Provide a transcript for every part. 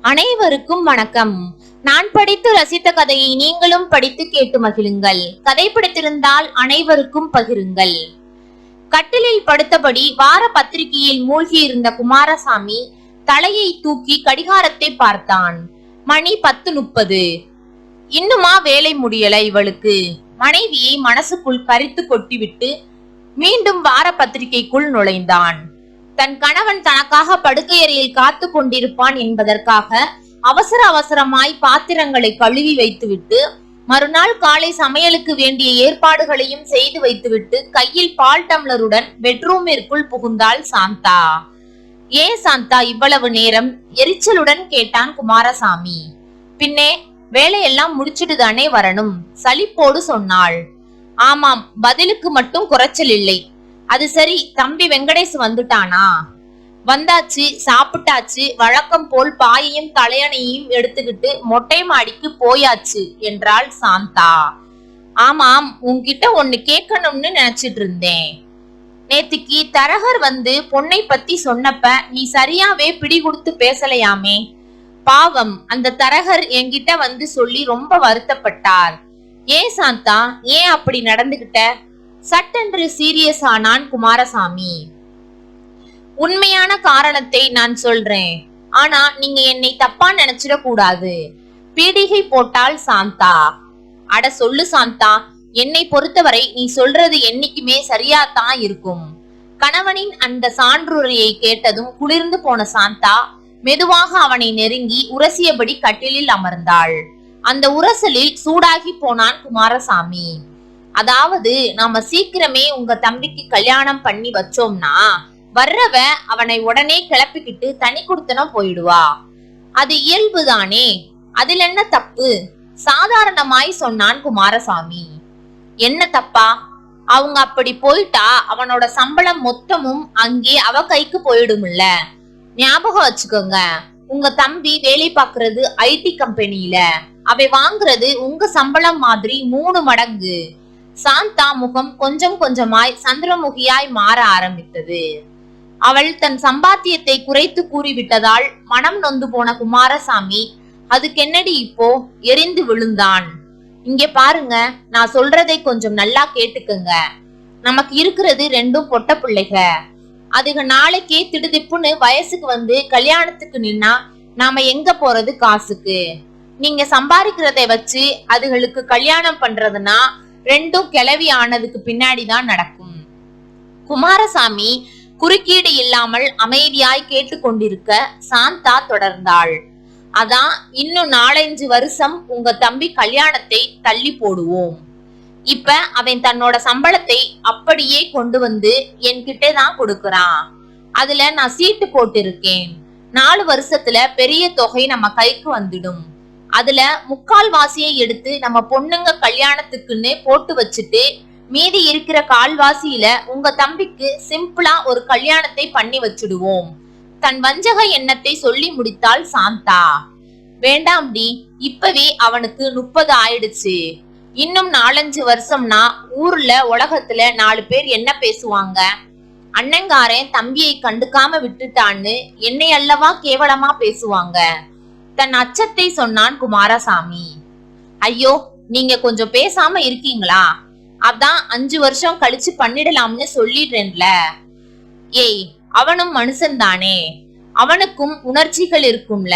அனைவருக்கும் வணக்கம். நான் படித்து ரசித்த கதையை நீங்களும் படித்து கேட்டு மகிழுங்கள். கதை பிடித்திருந்தால் அனைவருக்கும் பகிருங்கள். கட்டிலில் படுத்தபடி வார பத்திரிகையில் மூழ்கியிருந்த குமாரசாமி தலையை தூக்கி கடிகாரத்தை பார்த்தான். மணி 10:30. இன்னுமா வேலை முடியல இவளுக்கு? மனைவியை மனசுக்குள் கரித்து கொட்டிவிட்டு மீண்டும் வார பத்திரிகைக்குள் நுழைந்தான். தன் கணவன் தனக்காக படுக்கையறையில் காத்து கொண்டிருப்பான் என்பதற்காக அவசர அவசரமாய் பாத்திரங்களை கழுவி வைத்துவிட்டு மறுநாள் காலை சமையலுக்கு வேண்டிய ஏற்பாடுகளையும் செய்து வைத்துவிட்டு கையில் பால் டம்ளருடன் பெட்ரூமிற்குள் புகுந்தாள் சாந்தா. ஏன் சாந்தா இவ்வளவு நேரம்? எரிச்சலுடன் கேட்டான் குமாரசாமி. பின்னே வேலையெல்லாம் முடிச்சுட்டு தானே வரணும், சலிப்போடு சொன்னாள். ஆமாம், பதிலுக்கு மட்டும் குறைச்சல் இல்லை. அது சரி, தம்பி வெங்கடேஷ் வந்துட்டானா? வந்தாச்சு, சாப்பிட்டாச்சு, வழக்கம் போல் பாயையும் தலையணையும் எடுத்துக்கிட்டு மொட்டை மாடிக்கு போயாச்சு என்றாள் சாந்தா. ஆமாம், உன்கிட்ட ஒண்ணு கேட்கணும்னு நினைச்சிட்டு இருந்தேன். நேத்திக்கு தரகர் வந்து பொண்ணை பத்தி சொன்னப்ப நீ சரியாவே பிடி கொடுத்து பேசலையாமே. பாவம், அந்த தரகர் என்கிட்ட வந்து சொல்லி ரொம்ப வருத்தப்பட்டார். ஏன் சாந்தா, ஏன் அப்படி நடந்துகிட்ட? சட்டென்று சீரியஸ் ஆனான் குமாரசாமி. உண்மையான காரணத்தை நான் சொல்றேன், ஆனா நீங்க என்னை தப்பா நினைச்சிட கூடாது. பீடிகை போட்டாள் சாந்தா. அட சொல்லு சாந்தா, என்னை பொறுத்தவரை நீ சொல்றது என்னைக்குமே சரியாத்தான் இருக்கும். கணவனின் அந்த சான்றுரையை கேட்டதும் குளிர்ந்து போன சாந்தா மெதுவாக அவனை நெருங்கி உரசியபடி கட்டிலில் அமர்ந்தாள். அந்த உரசலில் சூடாகி போனான் குமாரசாமி. அதாவது, நாம சீக்கிரமே உங்க தம்பிக்கு கல்யாணம் பண்ணி வச்சோம்னா வர்றவ அவனை உடனே கிளப்பிக்கிட்டு தனி குடுத்தனம் போயிடுவா. அது இயல்புதானே, அதில் என்ன தப்பு? சாதாரணமாய் சொன்னான் குமாரசாமி. என்ன தப்பா? அவங்க அப்படி போயிட்டா அவனோட சம்பளம் மொத்தமும் அங்கே அவ கைக்கு போயிடும்ல. ஞாபகம் வச்சுக்கோங்க, உங்க தம்பி வேலை பார்க்கறது ஐடி கம்பெனியில. அவை வாங்குறது உங்க சம்பளம் மாதிரி 3 மடங்கு. சாந்தா முகம் கொஞ்சம் கொஞ்சமாய் சந்திரமுகியாய் மாற ஆரம்பித்தது. அவள் தன் சம்பாத்தியத்தை குறைத்து கூறிவிட்டதால் மனம் நொந்து போன குமாரசாமி அதுக்கென்னடி இப்போ எரிந்து விழுந்தான். இங்கே பாருங்க, நான் சொல்றதை கொஞ்சம் நல்லா கேட்டுக்குங்க. நமக்கு இருக்கிறது 2 பொட்ட பிள்ளைக. அதுக நாளைக்கே திடுதிப்புன்னு வயசுக்கு வந்து கல்யாணத்துக்கு நின்னா நாம எங்க போறது காசுக்கு? நீங்க சம்பாதிக்கிறதை வச்சு அதுகளுக்கு கல்யாணம் பண்றதுன்னா 2 கிளவி ஆனதுக்கு பின்னாடிதான் நடக்கும். குமாரசாமி குறுக்கீடு இல்லாமல் அமைதியாய் கேட்டுக்கொண்டிருக்க சாந்தா தொடர்ந்தாள். அதான், இன்னும் 4-5 வருஷம் உங்க தம்பி கல்யாணத்தை தள்ளி போடுவோம். இப்ப அவன் தன்னோட சம்பளத்தை அப்படியே கொண்டு வந்து என்கிட்ட தான் கொடுக்கறான். அதுல நான் சீட்டு போட்டிருக்கேன். 4 வருஷத்துல பெரிய தொகை நம்ம கைக்கு வந்துடும். அதுல 3/4 வாசியை எடுத்து நம்ம பொண்ணுங்க கல்யாணத்துக்குன்னு போட்டு வச்சுட்டு மீதி இருக்கிற 1/4 வாசியில உங்க தம்பிக்கு சிம்பிளா ஒரு கல்யாணத்தை பண்ணி வச்சுடுவோம். தன் வஞ்சக எண்ணத்தை சொல்லி முடித்தாள் சாந்தா. வேண்டாம்டி, இப்பவே அவனுக்கு 30 ஆயிடுச்சு. இன்னும் 4-5 வருஷம்னா ஊர்ல உலகத்துல 4 பேர் என்ன பேசுவாங்க? அண்ணங்காரன் தம்பியை கண்டுக்காம விட்டுட்டான்னு என்னை அல்லவா கேவலமா பேசுவாங்க. தன் அச்சத்தை சொன்னான் குமாரசாமி. ஐயோ, நீங்க கொஞ்சம் பேசாம இருக்கீங்களா? அதான் 5 வருஷம் கழிச்சு பண்ணிடலாம்னு சொல்லிடுறேன்ல. ஏய், அவனும் மனுஷன் தானே, அவனுக்கும் உணர்ச்சிகள் இருக்கும்ல.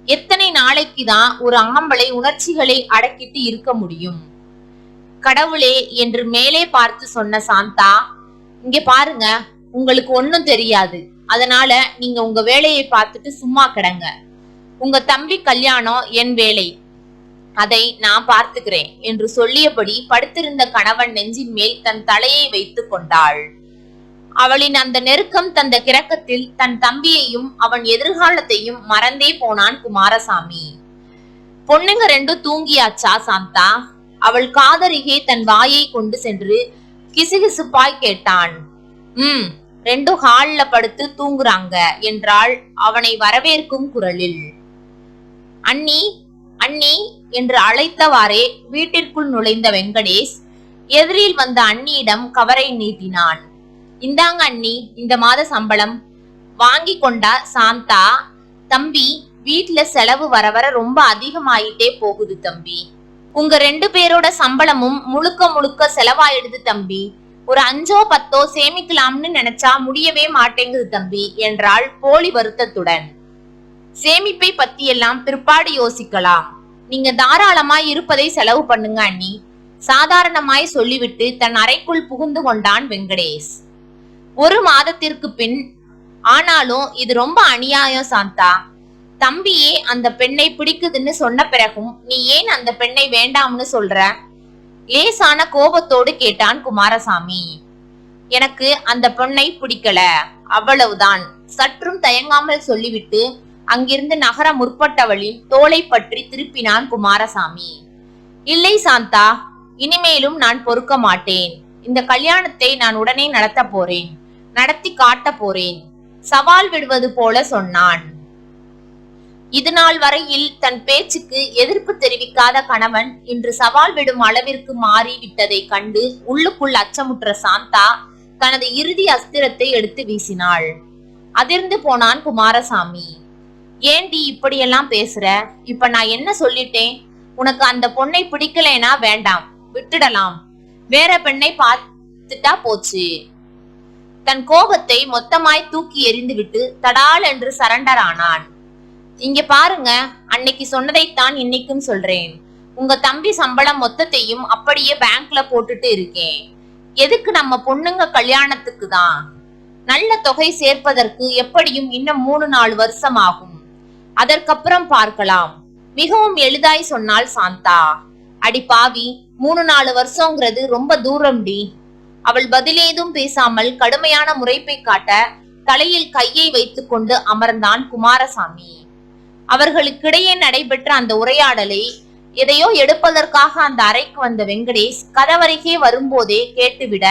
எத்தனை நாளைக்குதான் ஒரு ஆம்பளை உணர்ச்சிகளை அடக்கிட்டு இருக்க முடியும்? கடவுளே என்று மேலே பார்த்து சொன்ன சாந்தா, இங்க பாருங்க, உங்களுக்கு ஒன்னும் தெரியாது. அதனால நீங்க உங்க வேலையை பார்த்துட்டு சும்மா கிடங்க. உங்க தம்பி கல்யாணம் என் வேலை, அதை நான் பார்த்துக்கிறேன் என்று சொல்லியபடி படுத்திருந்த கணவன் நெஞ்சின் மேல் தன் தலையை வைத்துக் கொண்டாள். அவளின் அந்த நெருக்கம் தந்த கிறக்கத்தில் தன் தம்பியையும் அவன் எதிர்காலத்தையும் மறந்தே போனான் குமாரசாமி. பொண்ணுங்க 2 தூங்கியாச்சா சாந்தா? அவள் காதருகே தன் வாயை கொண்டு சென்று கிசுகிசுப்பாய் கேட்டான். 2 ஹால்ல படுத்து தூங்குறாங்க என்றாள் அவனை வரவேற்கும் குரலில். அண்ணி, அண்ணி என்று அழைத்தவாறே வீட்டிற்குள் நுழைந்த வெங்கடேஷ் எதிரில் வந்த அண்ணியிடம் கவரை நீட்டினான். இந்தாங்க அண்ணி, இந்த மாத சம்பளம். வாங்கி கொண்டா சாந்தா. தம்பி, வீட்ல செலவு வர வர ரொம்ப அதிகமாயிட்டே போகுது தம்பி. உங்க 2 பேரோட சம்பளமும் முழுக்க முழுக்க செலவாயிடுது தம்பி. ஒரு 5ஓ 10ஓ சேமிக்கலாம்னு நினைச்சா முடியவே மாட்டேங்குது தம்பி என்றாள் போலி வருத்தத்துடன். சேமிப்பை பத்தி எல்லாம் பிற்பாடு யோசிக்கலாம். நீங்க தாராளமாய் இருப்பதை செலவு பண்ணுங்க அண்ணி, சாதாரணமாய் சொல்லிவிட்டு தன் அறைக்குள் புகுந்து கொண்டான் வெங்கடேஷ். 1 மாதத்திற்கு பின், ஆனாலும் இது ரொம்ப அநியாயம் சாந்தா. தம்பியே அந்த பெண்ணை பிடிக்குதுன்னு சொன்ன பிறகும் நீ ஏன் அந்த பெண்ணை வேண்டாம்னு சொல்ற? லேசான கோபத்தோடு கேட்டான் குமாரசாமி. எனக்கு அந்த பெண்ணை பிடிக்கல, அவ்வளவுதான், சற்றும் தயங்காமல் சொல்லிவிட்டு அங்கிருந்து நகர முற்பட்டவளின் தோளை பற்றி திருப்பினான் குமாரசாமி. இல்லை சாந்தா, இனிமேலும் நான் பொறுக்க மாட்டேன். இந்த கல்யாணத்தை நான் உடனே நடத்த போறேன், நடத்தி காட்ட போறேன், சவால் விடுவது போல சொன்னான். இது நாள் வரையில் தன் பேச்சுக்கு எதிர்ப்பு தெரிவிக்காத கணவன் இன்று சவால் விடும் அளவிற்கு மாறி விட்டதை கண்டு உள்ளுக்குள் அச்சமுற்ற சாந்தா தனது இறுதி அஸ்திரத்தை எடுத்து வீசினாள். அதிர்ந்து போனான் குமாரசாமி. ஏண்டி இப்படியெல்லாம் பேசுற? இப்ப நான் என்ன சொல்லிட்டேன்? உனக்கு அந்த பொண்ணை பிடிக்கலைனா வேண்டாம், விட்டுடலாம், வேற பெண்ணை பார்த்துட்டா போச்சு. தன் கோபத்தை மொத்தமாய் தூக்கி எறிந்துவிட்டு தடால் என்று சரண்டர் ஆனான். இங்க பாருங்க, அன்னைக்கு சொன்னதைத்தான் இன்னைக்கும் சொல்றேன். உங்க தம்பி சம்பளம் மொத்தத்தையும் அப்படியே பேங்க்ல போட்டுட்டு இருக்கேன். எதுக்கு? நம்ம பொண்ணுங்க கல்யாணத்துக்கு தான். நல்ல தொகை சேர்ப்பதற்கு எப்படியும் இன்னும் 3-4 வருஷம் ஆகும். அதற்கப்புறம் பார்க்கலாம். மிகவும் எளிதாய் சொன்னாள் சாந்தா. அடி பாவி, 3-4 வருஷங்கிறது ரொம்ப தூரம்டி. அவள் பதிலேதும் பேசாமல் கடுமையான முறைப்பை காட்ட தலையில் கையை வைத்துக் கொண்டு அமர்ந்தான் குமாரசாமி. அவர்களுக்கிடையே நடைபெற்ற அந்த உரையாடலை எதையோ எடுப்பதற்காக அந்த அறைக்கு வந்த வெங்கடேஷ் கதவருகே வரும்போதே கேட்டுவிட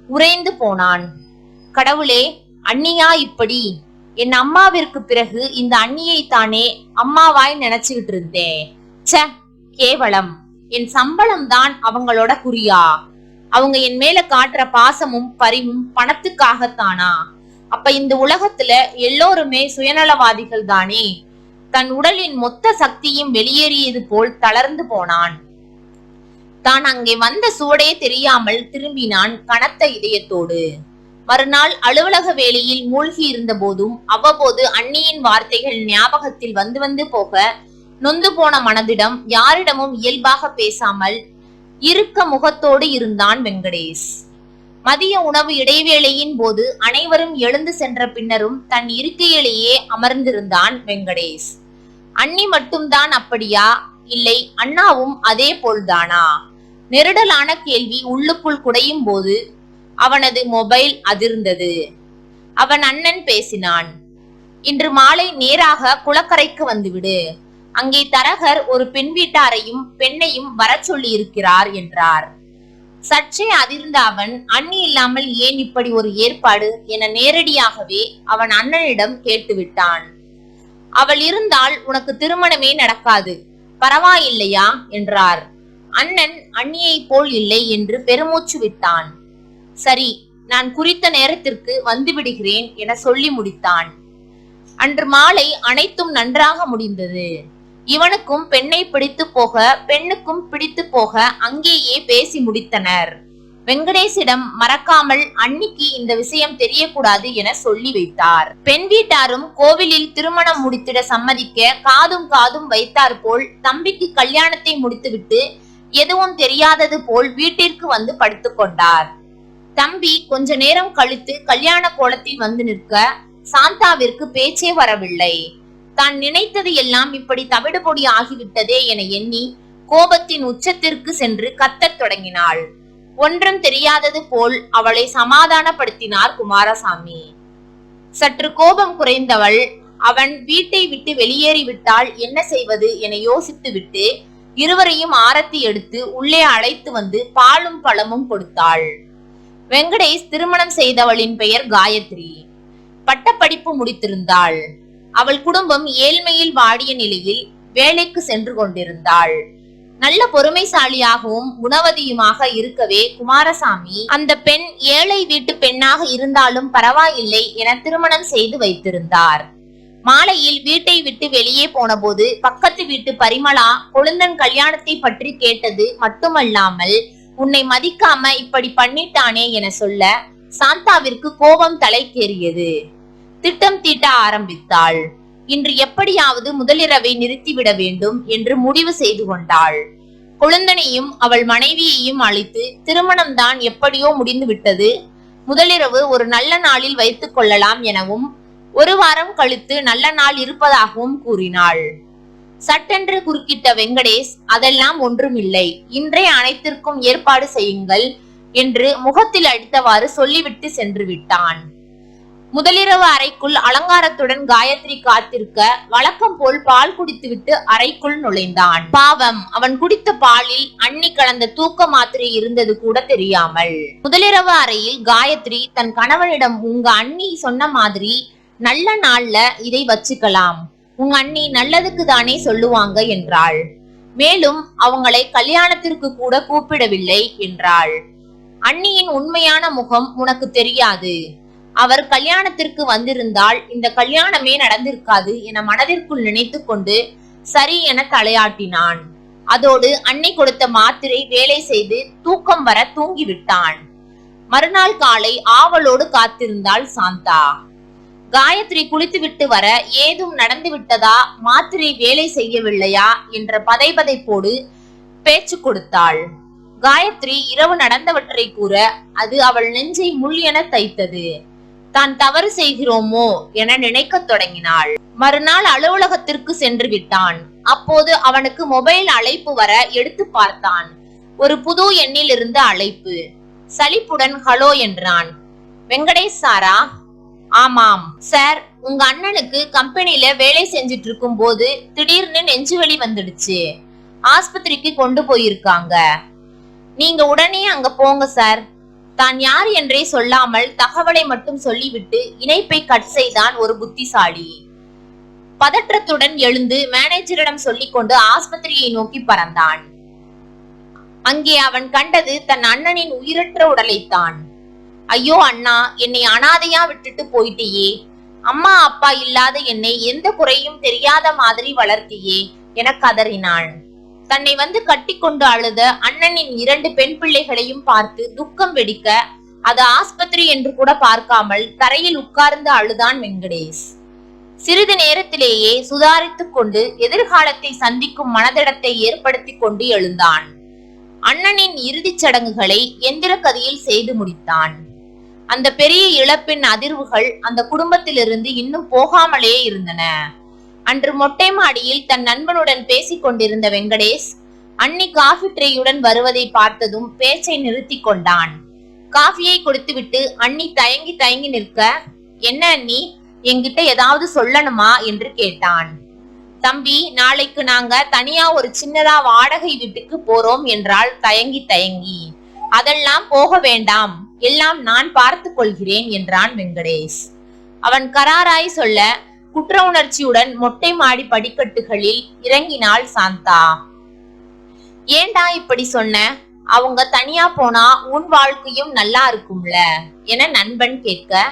உறைந்து போனான். கடவுளே, அண்ணியா இப்படி? என் அம்மாவிற்கு பிறகு இந்த அண்ணியை தானே அம்மாவாய் நினைச்சுக்கிட்டு இருந்தேன். ச, கேவலம். என் சம்பளம் தான் அவங்களோட குறியா? அவங்க என் மேல காட்டுற பாசமும் பரிவும் பணத்துக்காகத்தானா? அப்ப இந்த உலகத்துல எல்லோருமே சுயநலவாதிகள் தானே? தன் உடலின் மொத்த சக்தியும் வெளியேறியது போல் தளர்ந்து போனான். தான் அங்கே வந்த சுவடே தெரியாமல் திரும்பினான் கனத்த இதயத்தோடு. மறுநாள் அலுவலக வேலையில் மூழ்கி இருந்த போதும் அவ்வப்போது அண்ணியின் வார்த்தைகள் ஞாபகத்தில் வந்து வந்து போக நொந்து போன மனதிடம் யாரிடமும் இயல்பாக பேசாமல் இருக்க முகத்தோடு இருந்தான் வெங்கடேஷ். மதிய உணவு இடைவேளையின் போது அனைவரும் எழுந்து சென்ற பின்னரும் தன் இருக்கையிலேயே அமர்ந்திருந்தான் வெங்கடேஷ். அண்ணி மட்டும்தான் அப்படியா? இல்லை, அண்ணாவும் அதே போல்தானா? நெருடலான கேள்வி உள்ளுக்குள் குடையும் போது அவனது மொபைல் அதிர்ந்தது. அவன் அண்ணன் பேசினான். இன்று மாலை நேராக குளக்கரைக்கு வந்துவிடு. அங்கே தரகர் ஒரு பெண் வீட்டாரையும் பெண்ணையும் வர சொல்லி இருக்கிறார் என்றார். சற்றே அதிர்ந்த அவன், அண்ணி இல்லாமல் ஏன் இப்படி ஒரு ஏற்பாடு என நேரடியாகவே அவன் அண்ணனிடம் கேட்டுவிட்டான். அவள் இருந்தால் உனக்கு திருமணமே நடக்காது, பரவாயில்லையா என்றார். அண்ணன் அண்ணியை போல் இல்லை என்று பெருமூச்சு விட்டான். சரி, நான் குறித்த நேரத்திற்கு வந்து விடுகிறேன் என சொல்லி முடித்தான். அன்று மாலை அனைத்தும் நன்றாக முடிந்தது. இவனுக்கும் பெண்ணை பிடித்து போக, பெண்ணுக்கும் பிடித்து போக அங்கேயே பேசி முடித்தனர். வெங்கடேஷிடம் மறக்காமல் அன்னிக்கு இந்த விஷயம் தெரியக்கூடாது என சொல்லி வைத்தார். பெண் வீட்டாரும் கோவிலில் திருமணம் முடித்திட சம்மதிக்க காதும் காதும் வைத்தார் போல் தம்பிக்கு கல்யாணத்தை முடித்துவிட்டு எதுவும் தெரியாதது போல் வீட்டிற்கு வந்து படுத்துக் கொண்டார். தம்பி கொஞ்ச நேரம் கழித்து கல்யாண கோலத்தில் வந்து நிற்க சாந்தாவிற்கு பேச்சே வரவில்லை. தான் நினைத்தது எல்லாம் இப்படி தவிடுபொடி ஆகிவிட்டதே என எண்ணி கோபத்தின் உச்சத்திற்கு சென்று கத்தத் தொடங்கினாள். ஒன்றும் தெரியாதது போல் அவளை சமாதானப்படுத்தினார் குமாரசாமி. சற்று கோபம் குறைந்தவள் அவன் வீட்டை விட்டு வெளியேறிவிட்டால் என்ன செய்வது என யோசித்து விட்டு இருவரையும் ஆரத்தி எடுத்து உள்ளே அழைத்து வந்து பாலும் பழமும் கொடுத்தாள். வெங்கடேஷ் திருமணம் செய்தவளின் பெயர் காயத்ரி. பட்டப்படிப்பு முடித்திருந்தாள். அவள் குடும்பம் ஏழ்மையில் வாடிய நிலையில் வேலைக்கு சென்று கொண்டிருந்தாள். நல்ல பொறுமைசாலியாகவும் குணவதியுமாக இருக்கவே குமாரசாமி அந்த பெண் ஏழை வீட்டு பெண்ணாக இருந்தாலும் பரவாயில்லை என திருமணம் செய்து வைத்திருந்தார். மாலையில் வீட்டை விட்டு வெளியே போன போது பக்கத்து வீட்டு பரிமளா கொழுந்தன் கல்யாணத்தை பற்றி கேட்டது மட்டுமல்லாமல் உன்னை மதிக்காம இப்படி பண்ணிட்டானே என சொல்ல சாந்தாவிற்கு கோபம் தலைக்கேறியது. திட்டம் தீட்ட ஆரம்பித்தாள். இன்று எப்படியாவது முதலிரவை நிறுத்திவிட வேண்டும் என்று முடிவு செய்து கொண்டாள். கொழுந்தனையும் அவள் மனைவியையும் அழைத்து திருமணம்தான் எப்படியோ முடிந்து விட்டது, முதலிரவு ஒரு நல்ல நாளில் வைத்துக் கொள்ளலாம் எனவும் ஒரு வாரம் கழித்து நல்ல நாள் இருப்பதாகவும் கூறினாள். சட்டென்று குறுக்கிட்ட வெங்கடேஷ், அதெல்லாம் ஒன்றுமில்லை, இன்றைய அனைத்திற்கும் ஏற்பாடு செய்யுங்கள் என்று முகத்தில் அடித்தவாறு சொல்லிவிட்டு சென்று விட்டான். முதலிரவு அறைக்குள் அலங்காரத்துடன் காயத்ரி காத்திருக்க வழக்கம் போல் பால் குடித்துவிட்டு அறைக்குள் நுழைந்தான். பாவம், அவன் குடித்த பாலில் அண்ணி கலந்த தூக்க மாத்திரை இருந்தது கூட தெரியாமல். முதலிரவு அறையில் காயத்ரி தன் கணவனிடம், உங்க அண்ணி சொன்ன மாதிரி நல்ல நாள்ல இதை வச்சுக்கலாம், உங்க அண்ணி நல்லதுக்கு தானே சொல்லுவாங்க என்றாள். மேலும் அவங்களை கல்யாணத்திற்கு கூட கூப்பிடவில்லை என்றாள். அண்ணியின் உண்மையான முகம் உனக்கு தெரியாது, அவர் கல்யாணத்திற்கு வந்திருந்தால் இந்த கல்யாணமே நடந்திருக்காது என மனதிற்குள் நினைத்து கொண்டு சரி என தலையாட்டினான். அதோடு அன்னை கொடுத்த மாத்திரை வேலை செய்து தூக்கம் வர தூங்கிவிட்டான். மறுநாள் காலை ஆவலோடு காத்திருந்தாள் சாந்தா. காயத்ரி குளித்துவிட்டு வர ஏதும் நடந்து விட்டதா, மாத்திரை வேலை செய்யவில்லையா என்ற பதைபதைப்போடு பேச்சு கொடுத்தாள். காயத்ரி இரவு நடந்தவற்றை கூற அது அவள் நெஞ்சை முள் என தைத்தது. தான் தவறு செய்கிறோமோ என நினைக்க தொடங்கினாள். மறுநாள் அலுவலகத்திற்கு சென்று விட்டான். அப்போது அவனுக்கு மொபைல் அழைப்பு வர எடுத்து பார்த்தான். ஒரு புது எண்ணில் இருந்து அழைப்பு. சலிப்புடன் ஹலோ என்றான். வெங்கடேஷ் சாரா? ஆமாம் சார், உங்க அண்ணனுக்கு கம்பெனில வேலை செஞ்சிட்டு இருக்கும் போது திடீர்னு நெஞ்சுவலி வந்துடுச்சு, ஆஸ்பத்திரிக்கு கொண்டு போயிருக்காங்க, நீங்க உடனே அங்க போங்க சார். தான் யார் என்றே சொல்லாமல் தகவலை மட்டும் சொல்லிவிட்டு இணைப்பை கட் செய்தான் ஒரு புத்திசாலி. பதற்றத்துடன் எழுந்து மேனேஜரிடம் சொல்லிக் கொண்டு ஆஸ்பத்திரியை நோக்கி பறந்தான். அங்கே அவன் கண்டது தன் அண்ணனின் உயிரற்ற உடலைத்தான். ஐயோ அண்ணா, என்னை அனாதையா விட்டுட்டு போயிட்டியே, அம்மா அப்பா இல்லாத என்னை எந்த குறையும் தெரியாத மாதிரி வளர்த்தியே என கதறினான். தன்னை வந்து கட்டி கொண்டு அழுத அண்ணனின் 2 பெண் பிள்ளைகளையும் பார்த்து துக்கம் வெடிக்க அது ஆஸ்பத்திரி என்று கூட பார்க்காமல் தரையில் உட்கார்ந்து அழுதான் வெங்கடேஷ். சிறிது நேரத்திலேயே சுதாரித்துக் கொண்டு எதிர்காலத்தை சந்திக்கும் மனதிடத்தை ஏற்படுத்தி கொண்டு எழுந்தான். அண்ணனின் இறுதிச் சடங்குகளை எந்திர கதியில் செய்து முடித்தான். அந்த பெரிய இழப்பின் அதிர்வுகள் அந்த குடும்பத்திலிருந்து இன்னும் போகாமலே இருந்தன. அன்று மொட்டை மாடியில் தன் நண்பனுடன் பேசிக் கொண்டிருந்த வெங்கடேஷ் அண்ணி காஃபி ட்ரேயுடன் வருவதை பார்த்ததும் பேச்சை நிறுத்தி கொண்டான். காஃபியை கொடுத்துவிட்டு அண்ணி தயங்கி தயங்கி நிற்க, என்ன அண்ணி, என்கிட்ட ஏதாவது சொல்லணுமா என்று கேட்டான். தம்பி, நாளைக்கு நாங்க தனியா ஒரு சின்னதா வாடகை வீட்டுக்கு போறோம் என்றால் தயங்கி தயங்கி. அதெல்லாம் போக வேண்டாம், எல்லாம் நான் பார்த்துக் கொள்கிறேன் என்றான் வெங்கடேஷ். அவன் கராராய் சொல்ல குற்ற உணர்ச்சியுடன் மொட்டை மாடி படிக்கட்டுகளில் இறங்கினாள் சாந்தா. ஏண்டா இப்படி சொன்ன, அவங்க தனியா போனா உன் வாழ்க்கையும் நல்லா இருக்கும்ல என நண்பன் கேட்க,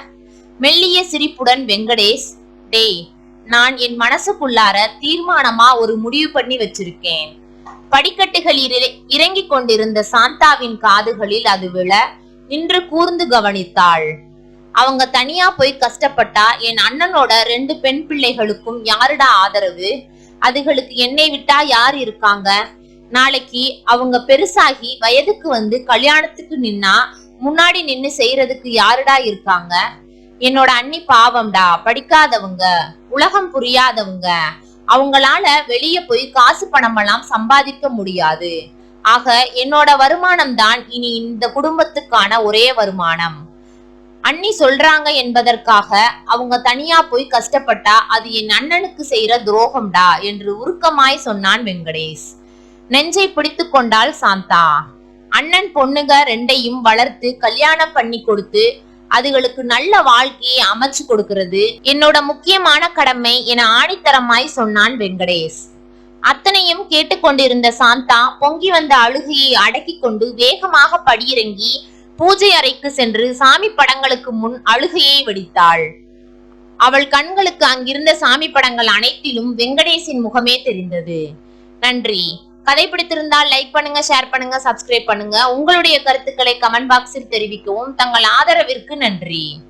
மெல்லிய சிரிப்புடன் வெங்கடேஷ், டேய், நான் என் மனசுக்குள்ளார தீர்மானமா ஒரு முடிவு பண்ணி வச்சிருக்கேன். படிக்கட்டுகளில் இறங்கிக் கொண்டிருந்த சாந்தாவின் காதுகளில் அது விழ நின்று கூர்ந்து கவனித்தாள். அவங்க தனியா போய் கஷ்டப்பட்டா என் அண்ணனோட 2 பெண் பிள்ளைகளுக்கும் யாருடா ஆதரவு? அதுகளுக்கு என்னை விட்டா யார் இருக்காங்க? நாளைக்கு அவங்க பெருசாகி வயதுக்கு வந்து கல்யாணத்துக்கு நின்னா முன்னாடி நின்னு செய்யறதுக்கு யாருடா இருக்காங்க? என்னோட அண்ணி பாவம்டா, படிக்காதவங்க, உலகம் புரியாதவங்க, அவங்களால வெளியே போய் காசு பணமெல்லாம் சம்பாதிக்க முடியாது. ஆக என்னோட வருமானம் தான் இனி இந்த குடும்பத்துக்கான ஒரே வருமானம். அண்ணி சொல்றாங்க என்பதற்காக அவங்க தனியா போய் கஷ்டப்பட்டா அது என் அண்ணனுக்கு செய்யற துரோகம்டா என்று உருக்கமாய் சொன்னான் வெங்கடேஷ். நெஞ்சை பிடித்து கொண்டாள் சாந்தா. அண்ணன் பொண்ணுங்க 2ஐயும் வளர்த்து கல்யாணம் பண்ணி கொடுத்து அதுகளுக்கு நல்ல வாழ்க்கையை அமைச்சு கொடுக்கிறது என்னோட முக்கியமான கடமை என ஆணித்தரமாய் சொன்னான் வெங்கடேஷ். அத்தனையும் கேட்டுக்கொண்டிருந்த சாந்தா பொங்கி வந்த அழுகையை அடக்கி கொண்டு வேகமாக படியிறங்கி பூஜை அறைக்கு சென்று சாமி படங்களுக்கு முன் அழுகையை வடித்தாள். அவள் கண்களுக்கு அங்கிருந்த சாமி படங்கள் அனைத்திலும் வெங்கடேஷின் முகமே தெரிந்தது. நன்றி. கதை பிடித்திருந்தால் லைக் பண்ணுங்க, ஷேர் பண்ணுங்க, சப்ஸ்கிரைப் பண்ணுங்க. உங்களுடைய கருத்துக்களை கமெண்ட் பாக்ஸில் தெரிவிக்கவும். தங்கள் ஆதரவிற்கு நன்றி.